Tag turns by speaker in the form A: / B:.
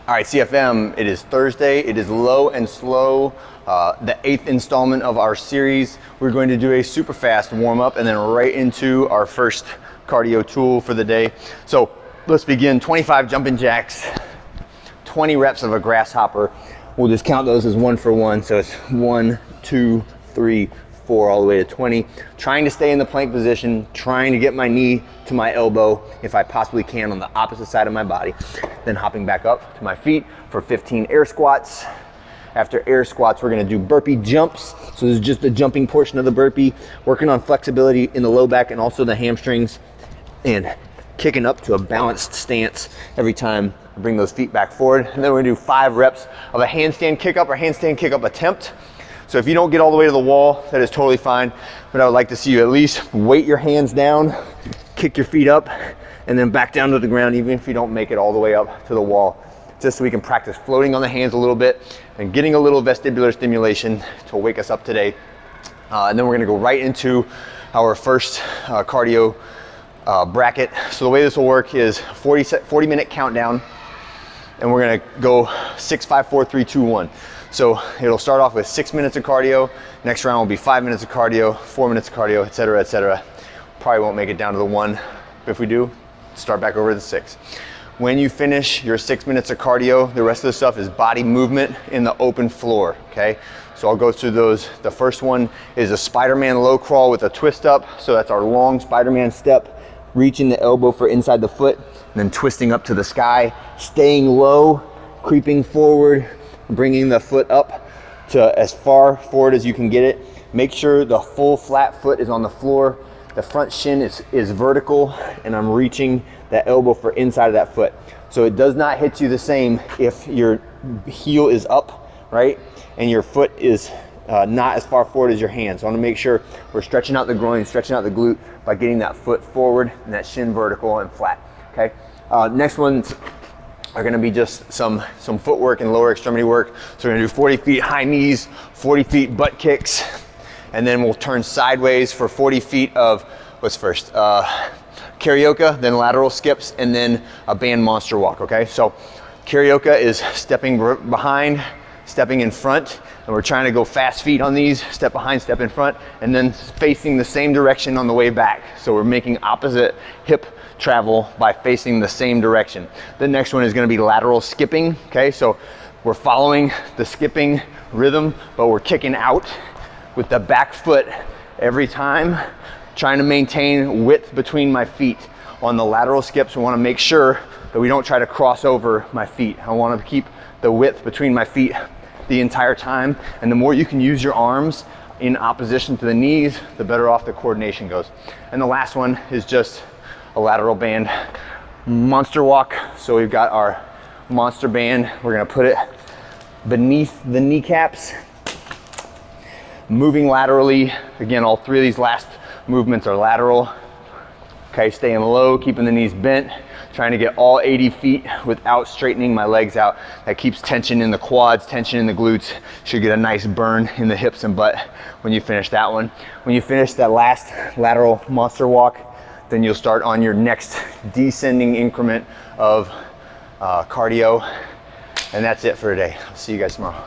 A: All right, CFM, it is Thursday. It is low and slow, the 8th installment of our series. We're going to do a super fast warm up and then right into our first cardio tool for the day. So let's begin. 25 jumping jacks, 20 reps of a grasshopper. We'll just count those as one for one. So it's 1, 2, 3, 4, all the way to 20. Trying to stay in the plank position, trying to get my knee to my elbow if I possibly can on the opposite side of my body. Then hopping back up to my feet for 15 air squats. After air squats, we're gonna do burpee jumps. So this is just the jumping portion of the burpee, working on flexibility in the low back and also the hamstrings, and kicking up to a balanced stance every time I bring those feet back forward. And then we're gonna do 5 reps of a handstand kick up or handstand kick up attempt. So if you don't get all the way to the wall, that is totally fine. But I would like to see you at least weight your hands down, kick your feet up, and then back down to the ground, even if you don't make it all the way up to the wall, just so we can practice floating on the hands a little bit and getting a little vestibular stimulation to wake us up today. And then we're gonna go right into our first cardio bracket. So the way this will work is 40-minute countdown, and we're gonna go 6, 5, 4, 3, 2, 1. So it'll start off with 6 minutes of cardio. Next round will be 5 minutes of cardio, 4 minutes of cardio, et cetera, et cetera. Probably won't make it down to the 1. But if we do, start back over to the 6. When you finish your 6 minutes of cardio, the rest of the stuff is body movement in the open floor, okay? So I'll go through those. The first one is a Spider-Man low crawl with a twist up. So that's our long Spider-Man step, reaching the elbow for inside the foot, and then twisting up to the sky, staying low, creeping forward, bringing the foot up to as far forward as you can get it. Make sure the full flat foot is on the floor. The front shin is vertical, and I'm reaching that elbow for inside of that foot. So it does not hit you the same if your heel is up, right? And your foot is not as far forward as your hand. So I wanna make sure we're stretching out the groin, stretching out the glute by getting that foot forward and that shin vertical and flat, okay? Next ones are gonna be just some footwork and lower extremity work. So we're gonna do 40 feet high knees, 40 feet butt kicks, and then we'll turn sideways for 40 feet of, what's first? Karaoke, then lateral skips, and then a band monster walk, okay? So karaoke is stepping behind, stepping in front, and we're trying to go fast feet on these, step behind, step in front, and then facing the same direction on the way back. So we're making opposite hip travel by facing the same direction. The next one is gonna be lateral skipping, okay? So we're following the skipping rhythm, but we're kicking out with the back foot every time, trying to maintain width between my feet. On the lateral skips, we wanna make sure that we don't try to cross over my feet. I wanna keep the width between my feet the entire time, and the more you can use your arms in opposition to the knees, the better off the coordination goes. And the last one is just a lateral band monster walk. So we've got our monster band. We're gonna put it beneath the kneecaps, moving laterally. Again, all 3 of these last movements are lateral. Okay, staying low, keeping the knees bent, trying to get all 80 feet without straightening my legs out. That keeps tension in the quads, tension in the glutes. Should get a nice burn in the hips and butt when you finish that one. When you finish that last lateral monster walk, then you'll start on your next descending increment of cardio. And that's it for today. I'll see you guys tomorrow.